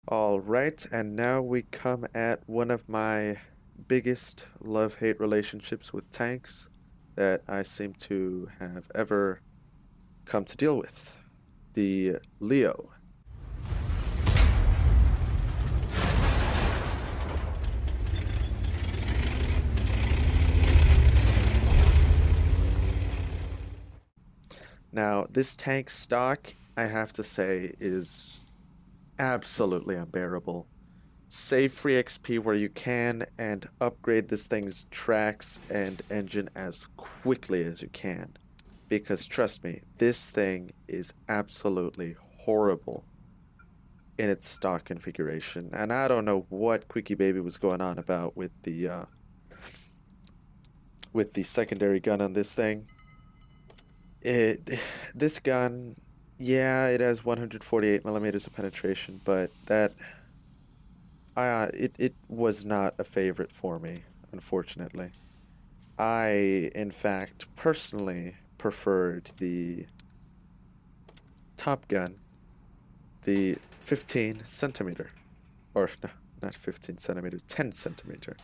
All right, and now we come at one of my biggest love-hate relationships with tanks that I seem to have ever come to deal with. The Leo. Now, this tank stock, I have to say, is absolutely unbearable. Save free XP where you can and upgrade this thing's tracks and engine as quickly as you can. Because trust me, this thing is absolutely horrible in its stock configuration. And I don't know what Quickie Baby was going on about with the secondary gun on this thing. This gun, yeah, it has 148 millimeters of penetration, but it was not a favorite for me, unfortunately. I, in fact, personally preferred the Top Gun, the 15 centimeter, or no, not 15 centimeter, 10 centimeter,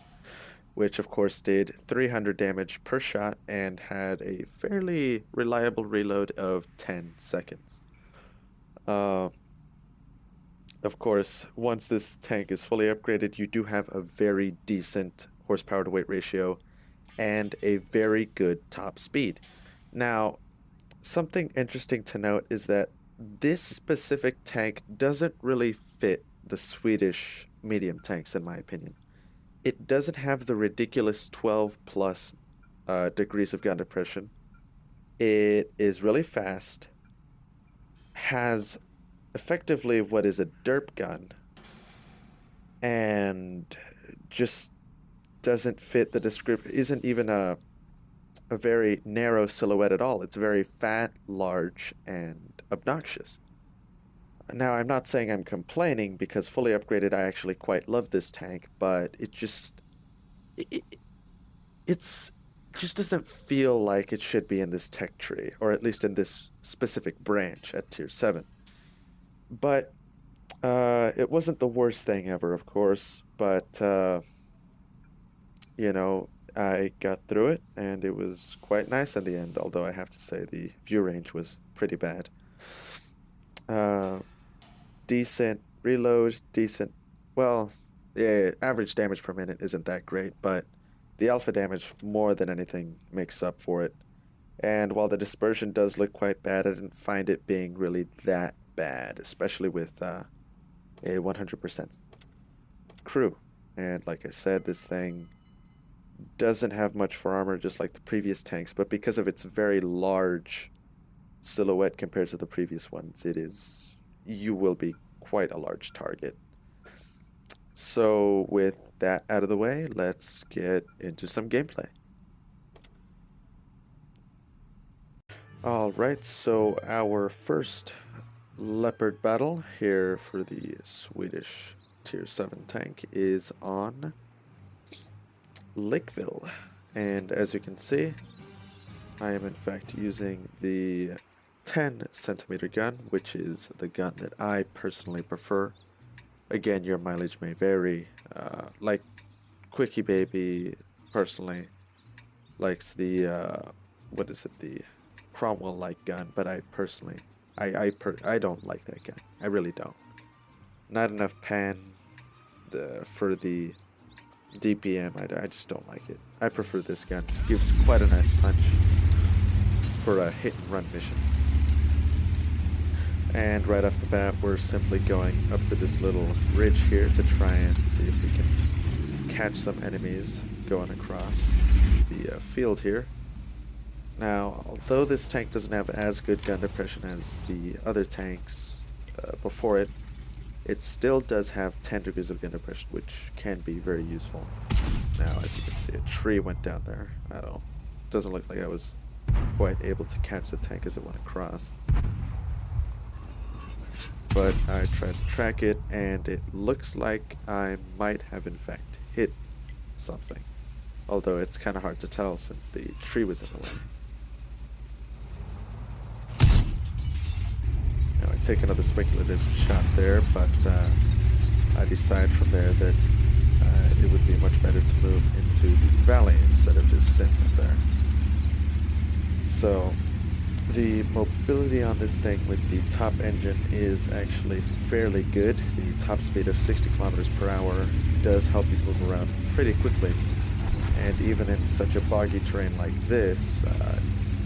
which of course did 300 damage per shot and had a fairly reliable reload of 10 seconds. Uh, of course, once this tank is fully upgraded, you do have a very decent horsepower to weight ratio and a very good top speed. Now, something interesting to note is that this specific tank doesn't really fit the Swedish medium tanks, in my opinion. It doesn't have the ridiculous 12 plus degrees of gun depression. It is really fast, has effectively what is a derp gun, and just doesn't fit the description, isn't even a very narrow silhouette at all. It's very fat, large, and obnoxious. Now, I'm not saying I'm complaining because fully upgraded, I actually quite love this tank, but it, it's just doesn't feel like it should be in this tech tree, or at least in this specific branch at tier 7. But it wasn't the worst thing ever, of course, but you know, I got through it and it was quite nice in the end, although I have to say the view range was pretty bad. Uh, Decent reload, decent, well, yeah, average damage per minute isn't that great, but the alpha damage more than anything makes up for it. And while the dispersion does look quite bad, I didn't find it being really that bad, especially with a 100% crew. And like I said, this thing doesn't have much for armor, just like the previous tanks, but because of its very large silhouette compared to the previous ones, you will be quite a large target. So with that out of the way, let's get into some gameplay. Alright, so our first Leopard battle here for the Swedish tier 7 tank is on Lakeville. And as you can see, I am in fact using the 10 centimeter gun, which is the gun that I personally prefer. Again, your mileage may vary. Like Quickie Baby personally likes the what is it, the Cromwell-like gun, but I personally I don't like that gun. I really don't. Not enough pan for the DPM. I just don't like it. I prefer this gun. Gives quite a nice punch for a hit and run mission. And right off the bat, we're simply going up to this little ridge here to try and see if we can catch some enemies going across the field here. Now, although this tank doesn't have as good gun depression as the other tanks before it, it still does have 10 degrees of gun depression, which can be very useful. Now, as you can see, a tree went down there. I don't know. Doesn't look like I was quite able to catch the tank as it went across. But I tried to track it, and it looks like I might have in fact hit something. Although it's kind of hard to tell since the tree was in the way. Now I take another speculative shot there, but decide from there that it would be much better to move into the valley instead of just sitting up there. So the mobility on this thing with the top engine is actually fairly good. The top speed of 60 kilometers per hour does help you move around pretty quickly. And even in such a boggy terrain like this,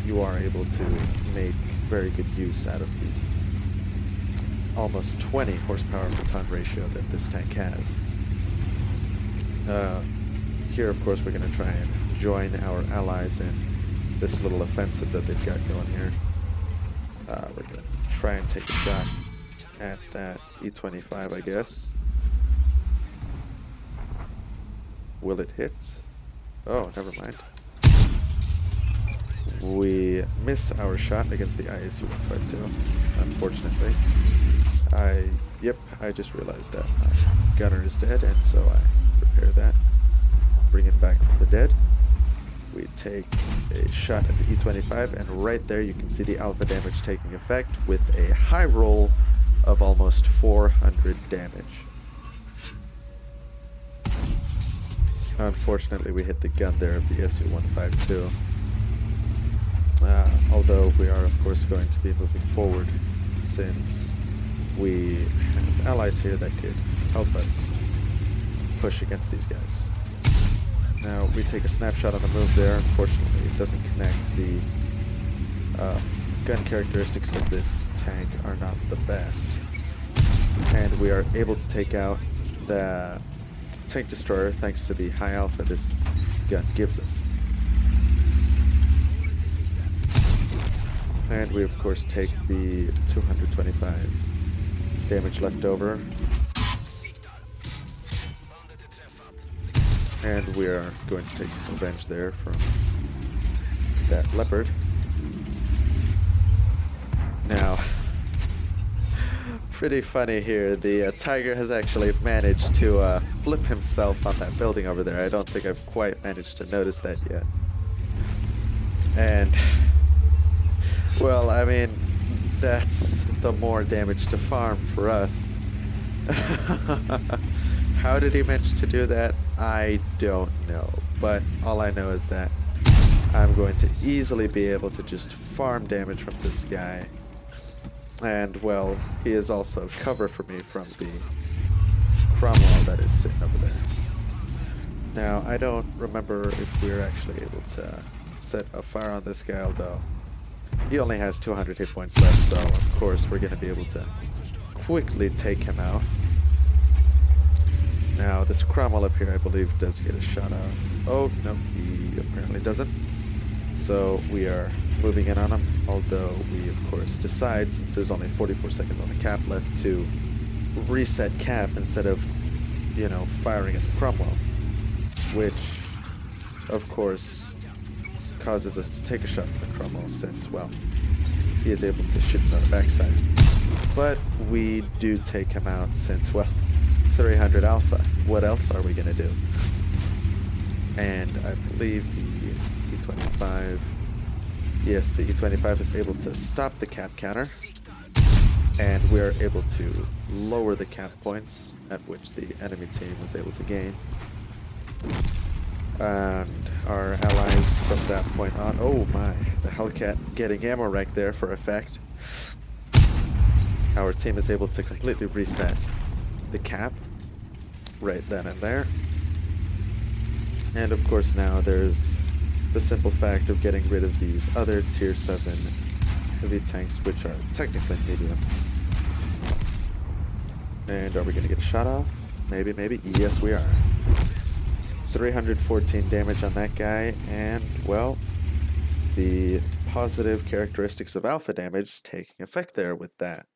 you are able to make very good use out of the almost 20 horsepower per ton ratio that this tank has. Here, of course, we're going to try and join our allies in this little offensive that they've got going here. We're going to try and take a shot at that E-25, I guess. Will it hit? Oh, never mind. We miss our shot against the ISU-152, unfortunately. I just realized that my gunner is dead, and so I repair that, bring it back from the dead. We take a shot at the E-25, and right there you can see the alpha damage taking effect with a high roll of almost 400 damage. Unfortunately, we hit the gun there of the SU-152. Although we are, of course, going to be moving forward since we have allies here that could help us push against these guys. Now, we take a snapshot on the move there. Unfortunately, it doesn't connect. The gun characteristics of this tank are not the best. And we are able to take out the tank destroyer thanks to the high alpha this gun gives us. And we, of course, take the 225 damage left over. And we are going to take some revenge there from that leopard. Now, pretty funny here. The tiger has actually managed to flip himself on that building over there. I don't think I've quite managed to notice that yet. And, well, I mean, that's the more damage to farm for us. How did he manage to do that? I don't know. But all I know is that I'm going to easily be able to just farm damage from this guy. And, well, he is also cover for me from the Cromwell that is sitting over there. Now, I don't remember if we're actually able to set a fire on this guy, although he only has 200 hit points left, so of course we're going to be able to quickly take him out. Now, this Cromwell up here, I believe, does get a shot off. Oh, no, he apparently doesn't. So we are moving in on him, although we, of course, decide, since there's only 44 seconds on the cap left, to reset cap instead of, you know, firing at the Cromwell, which, of course, causes us to take a shot from the Cromwell since, well, he is able to shoot him on the backside. But we do take him out since, well, 300 alpha. What else are we going to do? And I believe the E-25... Yes, the E-25 is able to stop the cap counter. And we're able to lower the cap points at which the enemy team was able to gain. And our allies from that point on... Oh my, the Hellcat getting ammo wreck there for effect. Our team is able to completely reset the cap right then and there. And of course now there's the simple fact of getting rid of these other tier 7 heavy tanks, which are technically medium. And are we going to get a shot off? Maybe, maybe. Yes, we are. 314 damage on that guy, and, well, the positive characteristics of alpha damage taking effect there with that.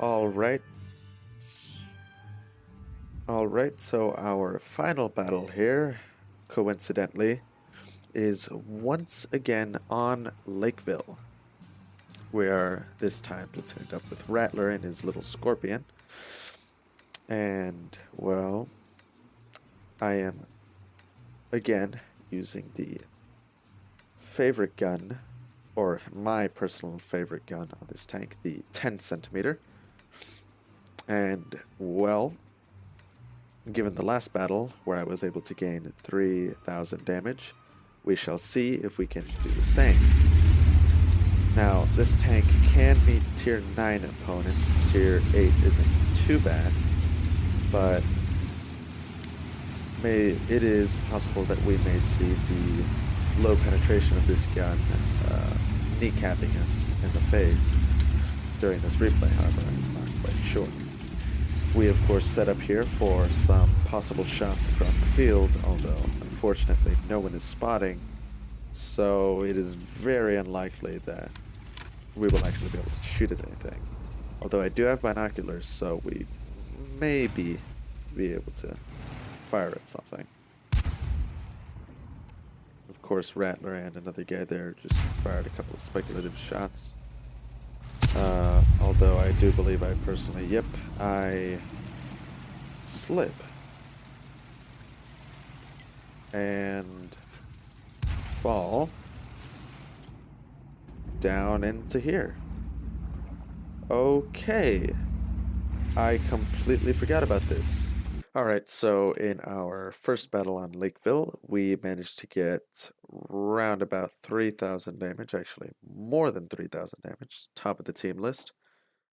Alright, so our final battle here, coincidentally, is once again on Lakeville. We are this time platooned up with Rattler and his little Scorpion. And, well, I am again using the favorite gun, or my personal favorite gun on this tank, the 10 centimeter. And, well, Given the last battle, where I was able to gain 3,000 damage, we shall see if we can do the same. Now, this tank can meet tier 9 opponents. Tier 8 isn't too bad, but it is possible that we may see the low penetration of this gun kneecapping us in the face during this replay, however, I'm not quite sure. We, of course, set up here for some possible shots across the field, although, unfortunately, no one is spotting, so it is very unlikely that we will actually be able to shoot at anything. Although I do have binoculars, so we maybe be able to fire at something. Of course, Rattler and another guy there just fired a couple of speculative shots. Although I do believe I personally, I slip and fall down into here. Okay. I completely forgot about this. Alright, so in our first battle on Lakeville, we managed to get round about 3,000 damage, actually more than 3,000 damage, top of the team list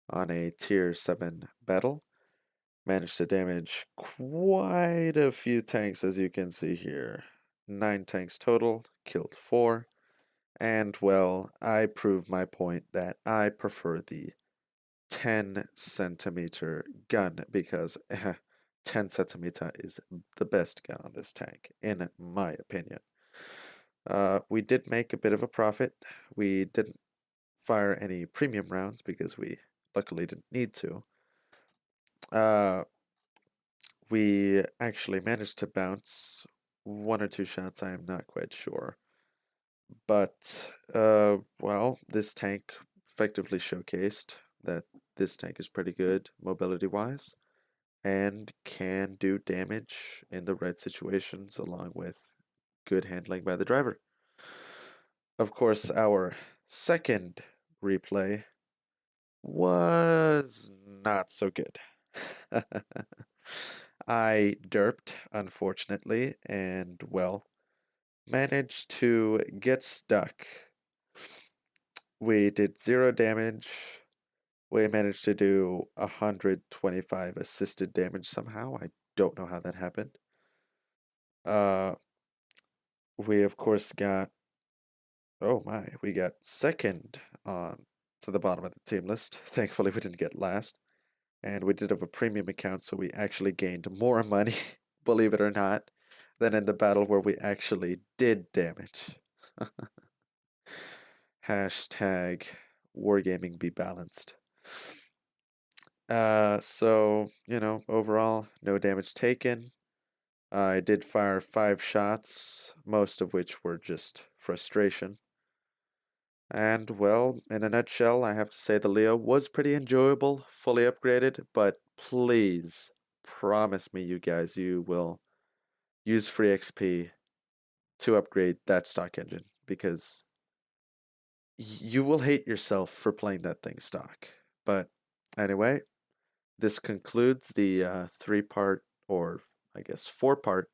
on a tier 7 battle. Managed to damage quite a few tanks, as you can see here. 9 tanks total, killed 4. And, well, I proved my point that I prefer the 10 centimeter gun because 10 centimeter is the best gun on this tank, in my opinion. We did make a bit of a profit. We didn't fire any premium rounds because we luckily didn't need to. We actually managed to bounce 1 or 2 shots, I am not quite sure. But, well, this tank effectively showcased that this tank is pretty good mobility-wise and can do damage in the right situations along with good handling by the driver. Of course, our second replay was not so good. I derped, unfortunately, and, well, managed to get stuck. We did 0 damage. We managed to do 125 assisted damage somehow. I don't know how that happened. We of course got, oh my, we got second on to the bottom of the team list. Thankfully we didn't get last. And we did have a premium account, so we actually gained more money, believe it or not, than in the battle where we actually did damage. Hashtag wargaming be balanced. So, you know, overall, no damage taken. I did fire 5 shots, most of which were just frustration. And, well, in a nutshell, I have to say the Leo was pretty enjoyable, fully upgraded, but please promise me, you guys, you will use free XP to upgrade that stock engine, because you will hate yourself for playing that thing stock. But anyway, this concludes the 3-part, or I guess 4-part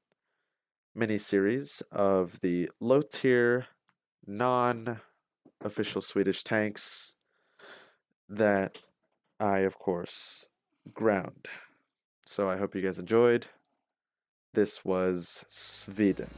mini-series of the low-tier, non-official Swedish tanks that I, of course, ground. So I hope you guys enjoyed. This was Sweden.